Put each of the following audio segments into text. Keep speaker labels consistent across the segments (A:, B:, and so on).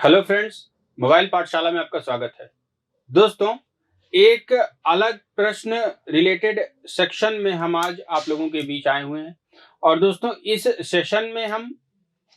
A: Hello friends, mobile पाठशाला में आपका स्वागत है। दोस्तों, एक अलग प्रश्न रिलेटेड सेक्शन में हम आज आप लोगों के बीच आए हुए हैं। और दोस्तों, इस सेशन में हम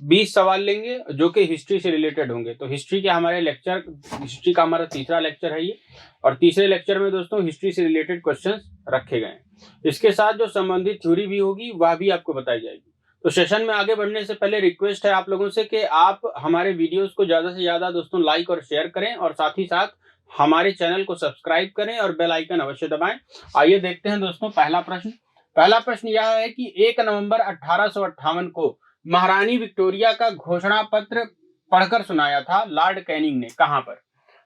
A: 20 सवाल लेंगे जो कि हिस्ट्री से रिलेटेड होंगे। तो हिस्ट्री का हमारा तीसरा लेक्चर है ये। और तीसरे लेक्चर में दोस्तों हिस्ट्री से रिलेटेड क्वेश्चंस रखे गए हैं। इसके साथ जो संबंधित थ्योरी भी होगी वह भी आपको बताई जाएगी। तो सेशन में आगे बढ़ने से पहले रिक्वेस्ट है आप लोगों से कि आप हमारे वीडियोस को ज्यादा से ज्यादा दोस्तों लाइक और शेयर करें, और साथ ही साथ हमारे चैनल को सब्सक्राइब करें और बेल आइकन अवश्य दबाएं। आइए देखते हैं दोस्तों पहला प्रश्न यह है कि 1 नवंबर 1858 को महारानी विक्टोरिया का घोषणा पत्र पढ़कर सुनाया था लॉर्ड कैनिंग ने, कहां पर?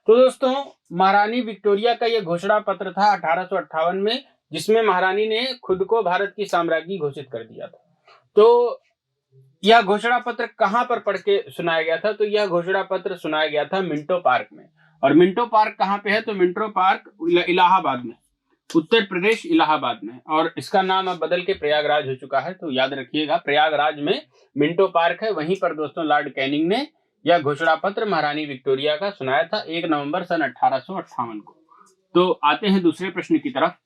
A: तो दोस्तों, महारानी विक्टोरिया का यह घोषणा पत्र था 1858 में, जिसमें महारानी ने खुद को भारत की साम्राज्ञी घोषित कर दिया था। तो यह घोषणा पत्र कहां पर पढ़ के सुनाया गया था? तो यह घोषणा पत्र सुनाया गया था मिंटो पार्क में। और मिंटो पार्क कहां पे है? तो मिंटो पार्क इलाहाबाद में, उत्तर प्रदेश इलाहाबाद में। और इसका नाम अब बदल के प्रयागराज हो चुका है, तो याद रखिएगा प्रयागराज में मिंटो पार्क है। वहीं पर दोस्तों लॉर्ड कैनिंग ने यह घोषणा पत्र महारानी विक्टोरिया का सुनाया था 1 नवंबर सन 1858 को। तो आते हैं दूसरे प्रश्न की तरफ।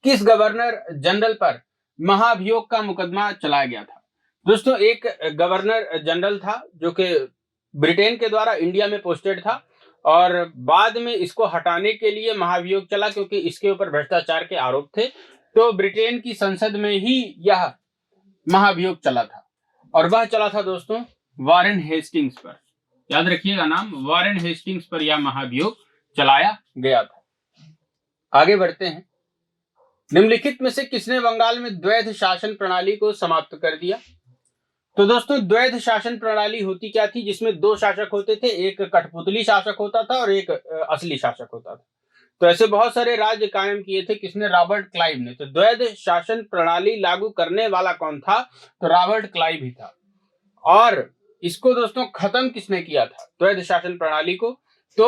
A: किस गवर्नर जनरल पर महाभियोग का मुकदमा चलाया गया था? दोस्तों, एक गवर्नर जनरल था जो कि ब्रिटेन के द्वारा इंडिया में पोस्टेड था, और बाद में इसको हटाने के लिए महाभियोग चला क्योंकि इसके ऊपर भ्रष्टाचार के आरोप थे। तो ब्रिटेन की संसद में ही यह महाभियोग चला था, और वह चला था दोस्तों वारेन हेस्टिंग्स पर। याद रखिएगा नाम, वारेन हेस्टिंग्स पर यह महाभियोग चलाया गया था। आगे बढ़ते हैं। निम्नलिखित में से किसने बंगाल में द्वैध शासन प्रणाली को समाप्त कर दिया? तो दोस्तों, द्वैध शासन प्रणाली होती क्या थी? जिसमें दो शासक होते थे, एक कठपुतली शासक होता था और एक असली शासक होता था। तो ऐसे बहुत सारे राज्य कायम किए थे। किसने? रॉबर्ट क्लाइव ने। तो द्वैध शासन प्रणाली लागू करने वाला कौन था? तो रॉबर्ट क्लाइव ही था। और इसको दोस्तों खत्म किसने किया था द्वैध शासन प्रणाली को? तो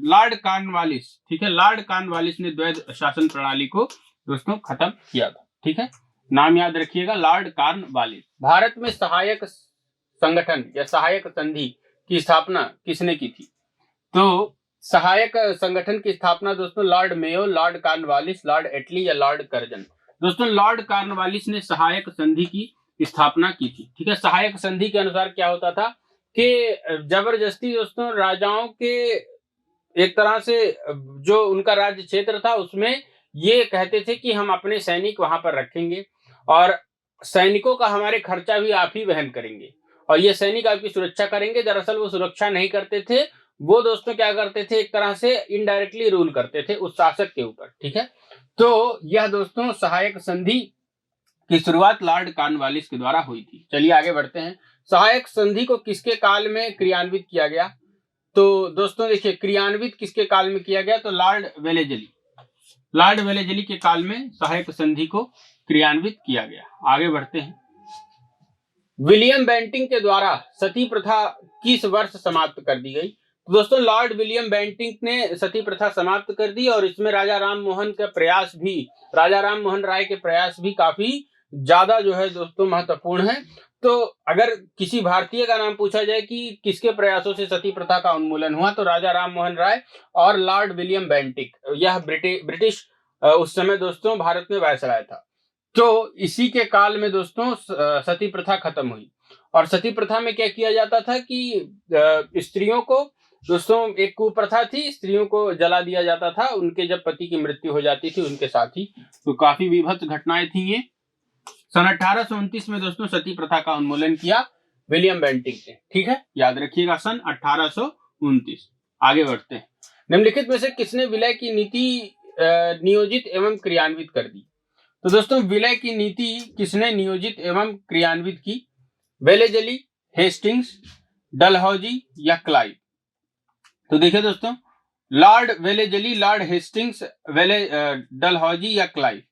A: लॉर्ड कॉर्नवालिस। ठीक है, लॉर्ड कॉर्नवालिस ने द्वैध शासन प्रणाली को दोस्तों खत्म किया था। ठीक है, नाम याद रखिएगा, लॉर्ड कॉर्नवालिस। भारत में सहायक संगठन या सहायक संधि की स्थापना किसने की थी? तो सहायक संगठन की स्थापना दोस्तों Lord Mayo, Lord Cornwallis, Lord Attlee या लॉर्ड कर्जन। दोस्तों, लॉर्ड कॉर्नवालिस ने सहायक संधि की स्थापना की थी। ठीक है, सहायक संधि के अनुसार क्या होता था कि जबरदस्ती दोस्तों राजाओं के एक तरह से जो उनका राज्य क्षेत्र था उसमें ये कहते थे कि हम अपने सैनिक वहां पर रखेंगे, और सैनिकों का हमारे खर्चा भी आप ही वहन करेंगे, और ये सैनिक आपकी सुरक्षा करेंगे। दरअसल वो सुरक्षा नहीं करते थे, वो दोस्तों क्या करते थे, एक तरह से इनडायरेक्टली रूल करते थे उस शासक के ऊपर। ठीक है, तो यह दोस्तों सहायक संधि की शुरुआत लॉर्ड कॉर्नवालिस के द्वारा हुई थी। चलिए आगे बढ़ते हैं। सहायक संधि को किसके काल में क्रियान्वित किया गया? तो दोस्तों देखिए, क्रियान्वित किसके काल में किया गया? तो लॉर्ड वेलेजली के काल में सहायक संधि को क्रियान्वित किया गया। आगे बढ़ते हैं। विलियम बेंटिंक के द्वारा सती प्रथा किस वर्ष समाप्त कर दी गई? तो दोस्तों, लॉर्ड विलियम बेंटिंक ने सती प्रथा समाप्त कर दी, और इसमें राजा राम मोहन राय के प्रयास भी काफी ज्यादा जो है दोस्तों महत्वपूर्ण है। तो अगर किसी भारतीय का नाम पूछा जाए कि किसके प्रयासों से सती प्रथा का उन्मूलन हुआ, तो राजा राम मोहन राय और लॉर्ड विलियम बेंटिक। यह ब्रिटिश उस समय दोस्तों भारत में वायसराय था। तो इसी के काल में दोस्तों सती प्रथा खत्म हुई। और सती प्रथा में क्या किया जाता था कि स्त्रियों को दोस्तों, एक कुप्रथा थी, स्त्रियों को जला दिया जाता था उनके जब पति की मृत्यु हो जाती थी उनके साथ ही। तो काफी विभत्स घटनाएं थी ये। सन 1829 में दोस्तों सती प्रथा का उन्मूलन किया विलियम बेंटिक ने। ठीक है, याद रखिएगा सन 1829। आगे बढ़ते हैं। निम्नलिखित में से किसने विलय की नीति नियोजित एवं क्रियान्वित कर दी? तो दोस्तों, विलय की नीति किसने नियोजित एवं क्रियान्वित की? वेलेजली, हेस्टिंग्स, डलहौजी या क्लाइव? तो देखिए दोस्तों, Lord Wellesley, Lord Hastings, Dalhousie या क्लाइव।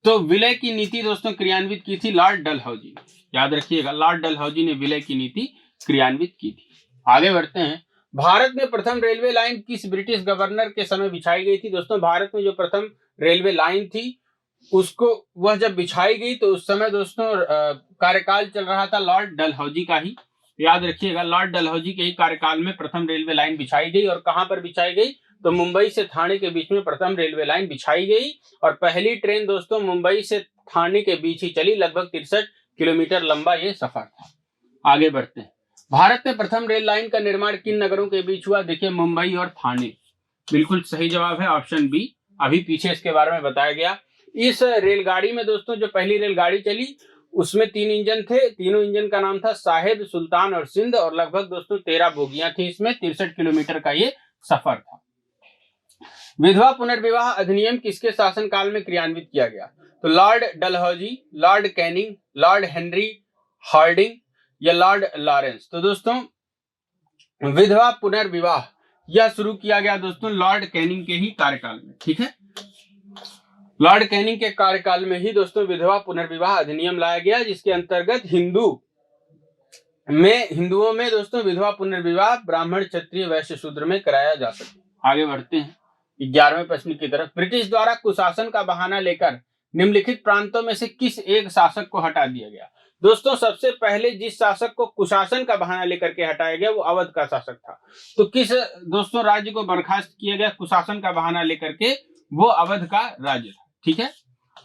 A: तो विलय की नीति दोस्तों क्रियान्वित की थी लॉर्ड डलहौजी। याद रखिएगा, लॉर्ड डलहौजी ने विलय की नीति क्रियान्वित की थी। आगे बढ़ते हैं। भारत में प्रथम रेलवे लाइन किस ब्रिटिश गवर्नर के समय बिछाई गई थी? दोस्तों, भारत में जो प्रथम रेलवे लाइन थी उसको वह जब बिछाई गई तो उस समय दोस्तों कार्यकाल चल रहा था लॉर्ड डलहौजी का ही। याद रखिएगा, लॉर्ड डलहौजी के ही कार्यकाल में प्रथम रेलवे लाइन बिछाई गई। और कहां पर बिछाई गई? तो मुंबई से थाने के बीच में प्रथम रेलवे लाइन बिछाई गई। और पहली ट्रेन दोस्तों मुंबई से थाने के बीच ही चली। लगभग 63 किलोमीटर लंबा ये सफर था। आगे बढ़ते हैं। भारत में प्रथम रेल लाइन का निर्माण किन नगरों के बीच हुआ? देखिए, मुंबई और थाने। बिल्कुल सही जवाब है ऑप्शन बी। अभी पीछे इसके बारे में बताया गया। इस रेलगाड़ी में दोस्तों जो पहली रेलगाड़ी चली उसमें 3 इंजन थे। तीनों इंजन का नाम था साहिब, सुल्तान और सिंध। और लगभग दोस्तों 13 बोगियां थी इसमें। 63 किलोमीटर का ये सफर था। विधवा पुनर्विवाह अधिनियम किसके शासनकाल में क्रियान्वित किया गया? तो Lord Dalhousie, Lord Canning, Lord Henry Hardinge या लॉर्ड लॉरेंस। तो दोस्तों विधवा पुनर्विवाह यह शुरू किया गया दोस्तों लॉर्ड कैनिंग के ही कार्यकाल में। ठीक है, लॉर्ड कैनिंग के कार्यकाल में ही दोस्तों विधवा पुनर्विवाह अधिनियम लाया गया, जिसके अंतर्गत हिंदुओं में दोस्तों विधवा पुनर्विवाह ब्राह्मण, क्षत्रिय, वैश्य, शूद्र में कराया जा सके। आगे बढ़ते हैं 11वें प्रश्न की तरफ। ब्रिटिश द्वारा कुशासन का बहाना लेकर निम्नलिखित प्रांतों में से किस एक शासक को हटा दिया गया? दोस्तों सबसे पहले जिस शासक को कुशासन का बहाना लेकर के हटाया गया वो अवध का शासक था। तो किस दोस्तों राज्य को बर्खास्त किया गया कुशासन का बहाना लेकर के? वो अवध का राज्य था। ठीक है,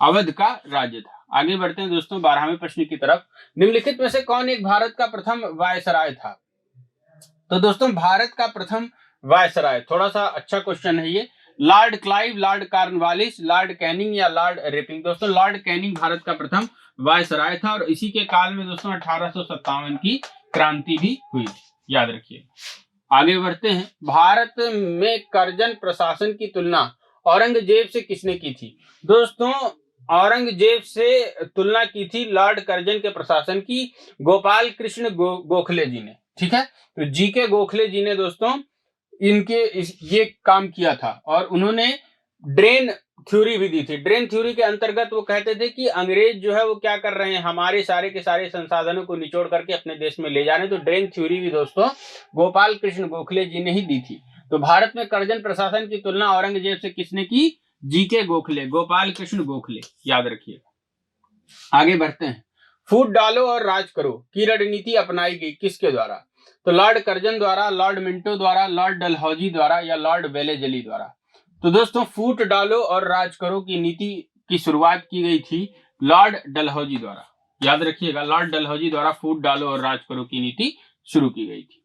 A: अवध का राज्य था। आगे बढ़ते हैं दोस्तों 12वें प्रश्न की तरफ। निम्नलिखित में से कौन एक भारत का प्रथम वायसराय था? तो दोस्तों भारत का प्रथम वायसराय, थोड़ा सा अच्छा क्वेश्चन है ये। Lord Clive, Lord Cornwallis, Lord Canning या लॉर्ड रेपिंग। दोस्तों लॉर्ड कैनिंग भारत का प्रथम वायसराय था। और इसी के काल में दोस्तों 1857 की क्रांति भी हुई थी, याद रखिए। आगे बढ़ते हैं। भारत में करजन प्रशासन की तुलना औरंगजेब से किसने की थी? दोस्तों औरंगजेब से तुलना की थी लॉर्ड करजन के प्रशासन की गोपाल कृष्ण गोखले जी ने। ठीक है, तो जीके गोखले जी ने दोस्तों ये काम किया था। और उन्होंने ड्रेन थ्योरी भी दी थी। ड्रेन थ्योरी के अंतर्गत वो कहते थे कि अंग्रेज जो है वो क्या कर रहे हैं, हमारे सारे के सारे संसाधनों को निचोड़ करके अपने देश में ले जा रहे हैं। तो ड्रेन थ्योरी भी दोस्तों गोपाल कृष्ण गोखले जी ने ही दी थी। तो भारत में करजन प्रशासन की तुलना औरंगजेब से किसने की? जीके गोखले, गोपाल कृष्ण गोखले, याद रखिएगा। आगे बढ़ते हैं। फूट डालो और राज करो की रणनीति अपनाई गई किसके द्वारा? तो लॉर्ड करजन द्वारा, लॉर्ड मिंटो द्वारा, लॉर्ड डलहौजी द्वारा या लॉर्ड वेलेजली द्वारा। तो दोस्तों फूट डालो और राज करो की नीति की शुरुआत की गई थी लॉर्ड डलहौजी द्वारा, याद रखिएगा। लॉर्ड डलहौजी द्वारा फूट डालो और राज करो की नीति शुरू की गई थी।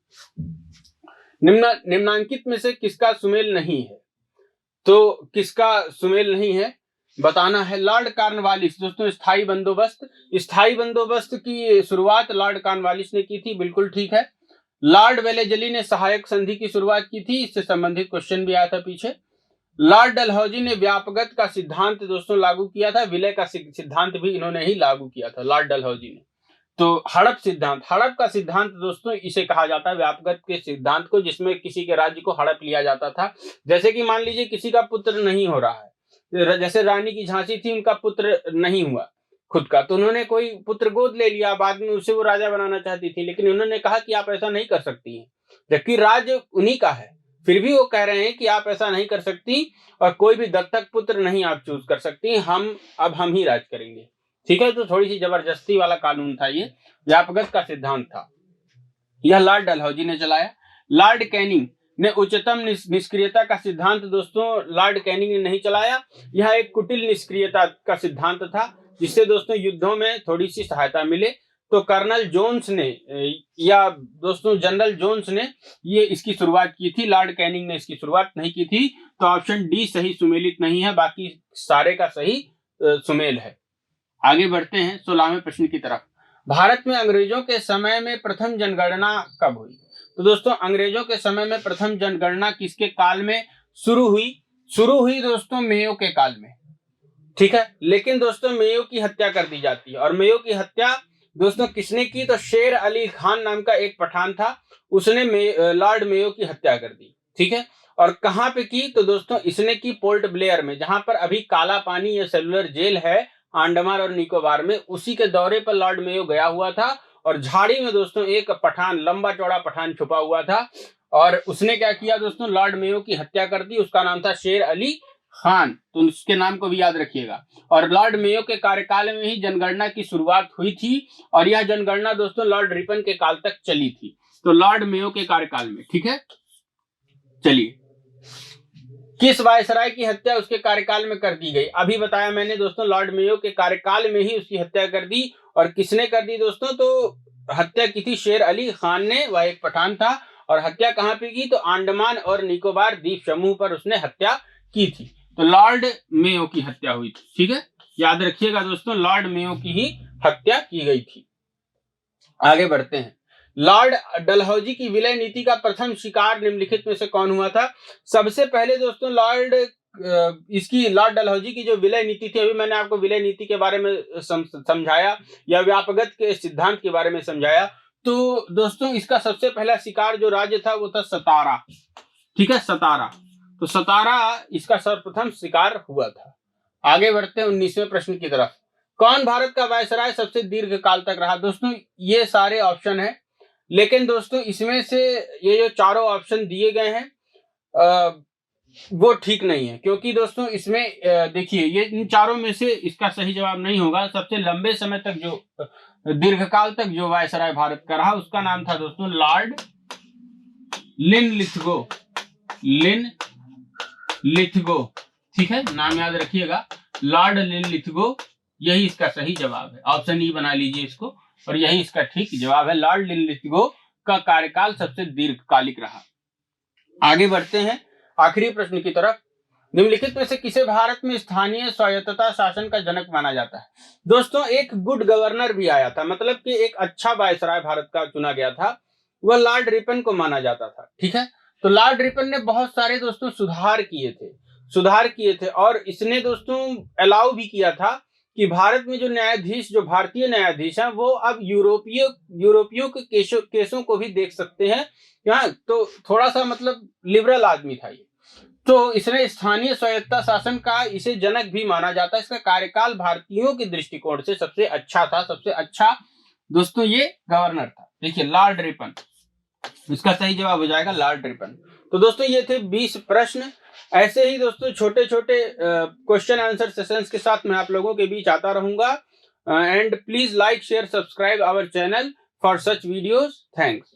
A: निम्नांकित में से किसका सुमेल नहीं है? तो किसका सुमेल नहीं है बताना है। Lord Cornwallis. दोस्तों स्थायी बंदोबस्त की शुरुआत लॉर्ड कॉर्नवालिस ने की थी, बिल्कुल ठीक है। लॉर्ड वेलेजली ने सहायक संधि की शुरुआत की थी, इससे संबंधित क्वेश्चन भी आया था पीछे। लॉर्ड डलहौजी ने व्यापकता का सिद्धांत दोस्तों लागू किया था। विलय का सिद्धांत भी इन्होंने ही लागू किया था लॉर्ड डलहौजी ने। तो हड़प का सिद्धांत दोस्तों इसे कहा जाता है, व्यापकता के सिद्धांत को, जिसमें किसी के राज्य को हड़प लिया जाता था। जैसे कि मान लीजिए किसी का पुत्र नहीं हो रहा है, जैसे रानी की झांसी थी, उनका पुत्र नहीं हुआ खुद का, तो उन्होंने कोई पुत्र गोद ले लिया, बाद में उसे वो राजा बनाना चाहती थी, लेकिन उन्होंने कहा कि आप ऐसा नहीं कर सकती हैं, जबकि राज्य उन्हीं का है, फिर भी वो कह रहे हैं कि आप ऐसा नहीं कर सकती और कोई भी दत्तक पुत्र नहीं आप चूज कर सकती, हम ही राज करेंगे। ठीक है, तो थोड़ी सी जबरदस्ती वाला कानून था ये, व्यापकता का सिद्धांत था, यह लॉर्ड डलहौजी ने चलाया। लॉर्ड कैनिंग ने उच्चतम निष्क्रियता का सिद्धांत दोस्तों लॉर्ड कैनिंग ने नहीं चलाया, यह एक कुटिल निष्क्रियता का सिद्धांत था, जिससे दोस्तों युद्धों में थोड़ी सी सहायता मिले। तो कर्नल जोन्स ने या दोस्तों जनरल जोन्स ने ये इसकी शुरुआत की थी, लॉर्ड कैनिंग ने इसकी शुरुआत नहीं की थी। तो ऑप्शन डी सही सुमेलित नहीं है, बाकी सारे का सही सुमेल है। आगे बढ़ते हैं 16वें प्रश्न की तरफ। भारत में अंग्रेजों के समय में प्रथम जनगणना कब हुई? तो दोस्तों अंग्रेजों के समय में प्रथम जनगणना किसके काल में शुरू हुई दोस्तों मेयो के काल में। ठीक है, लेकिन दोस्तों मेयो की हत्या कर दी जाती है, और मेयो की हत्या दोस्तों किसने की? तो शेर अली खान नाम का एक पठान था, उसने लॉर्ड मेयो की हत्या कर दी। ठीक है, और कहां पे की? तो दोस्तों इसने की पोर्ट ब्लेयर में, जहां पर अभी काला पानी या सेलुलर जेल है अंडमान और निकोबार में, उसी के दौरे पर लॉर्ड मेयो गया हुआ था, और झाड़ी में दोस्तों एक पठान, लंबा चौड़ा पठान छुपा हुआ था, और उसने क्या किया दोस्तों? लॉर्ड मेयो की हत्या कर दी। उसका नाम था शेर अली खान, तो उसके नाम को भी याद रखिएगा। और लॉर्ड मेयो के कार्यकाल में ही जनगणना की शुरुआत हुई थी और यह जनगणना दोस्तों लॉर्ड रिपन के काल तक चली थी। तो लॉर्ड मेयो के कार्यकाल में, ठीक है। चलिए, किस वायसराय की हत्या उसके कार्यकाल में कर दी गई? अभी बताया मैंने दोस्तों, लॉर्ड मेयो के कार्यकाल में ही उसकी हत्या कर दी। और किसने कर दी दोस्तों? तो हत्या की थी शेर अली खान ने, वह एक पठान था। और हत्या कहां पे की? तो अंडमान और निकोबार द्वीप समूह पर उसने हत्या की थी। तो लॉर्ड मेयो की हत्या हुई थी, ठीक है, याद रखिएगा दोस्तों, लॉर्ड मेयो की ही हत्या की गई थी। आगे बढ़ते हैं। लॉर्ड डलहौजी की विलय नीति का प्रथम शिकार निम्नलिखित में से कौन हुआ था? सबसे पहले दोस्तों लॉर्ड डलहौजी की जो विलय नीति थी, अभी मैंने आपको विलय नीति के बारे में समझाया या व्यापगत के सिद्धांत के बारे में समझाया। तो दोस्तों इसका सबसे पहला शिकार जो राज्य था वो था सतारा, ठीक है, सतारा। तो सतारा इसका सर्वप्रथम शिकार हुआ था। आगे बढ़ते हैं 19वें प्रश्न की तरफ। कौन भारत का वायसराय सबसे दीर्घ काल तक रहा? दोस्तों ये सारे ऑप्शन हैं, लेकिन दोस्तों इसमें से ये जो चारों ऑप्शन दिए गए हैं वो ठीक नहीं है, क्योंकि दोस्तों इसमें देखिए, ये इन चारों में से इसका सही जवाब नहीं होगा। सबसे लंबे समय तक जो दीर्घकाल तक जो वायसराय भारत का रहा उसका नाम था दोस्तों लॉर्ड लिनलिथगो, लिनलिथगो, ठीक है, नाम याद रखिएगा, लॉर्ड लिनलिथगो। यही इसका सही जवाब है, ऑप्शन ई बना लीजिए इसको, और यही इसका ठीक जवाब है। लॉर्ड लिनलिथगो का कार्यकाल सबसे दीर्घकालिक रहा। आगे बढ़ते हैं आखिरी प्रश्न की तरफ। निम्नलिखित में से किसे भारत में स्थानीय स्वायत्तता शासन का जनक माना जाता है? दोस्तों एक गुड गवर्नर भी आया था, मतलब कि एक अच्छा वायसराय भारत का चुना गया था, वह लॉर्ड रिपन को माना जाता था, ठीक है। तो लॉर्ड रिपन ने बहुत सारे दोस्तों सुधार किए थे और इसने दोस्तों अलाउ भी किया था कि भारत में जो न्यायाधीश, जो भारतीय न्यायाधीश हैं, वो अब यूरोपियों के केसों को भी देख सकते हैं। यहाँ तो थोड़ा सा मतलब लिबरल आदमी था ये। तो इसने स्थानीय स्वायत्तता शासन का इसे जनक भी माना जाता है। इसका कार्यकाल भारतीयों के दृष्टिकोण से सबसे अच्छा था, सबसे अच्छा दोस्तों ये गवर्नर था। देखिए लॉर्ड रिपन, इसका सही जवाब हो जाएगा लॉर्ड रिपन। तो दोस्तों ये थे 20 प्रश्न। ऐसे ही दोस्तों छोटे छोटे क्वेश्चन आंसर सेशंस के साथ मैं आप लोगों के बीच आता रहूंगा। And please like share subscribe our channel for such videos. Thanks.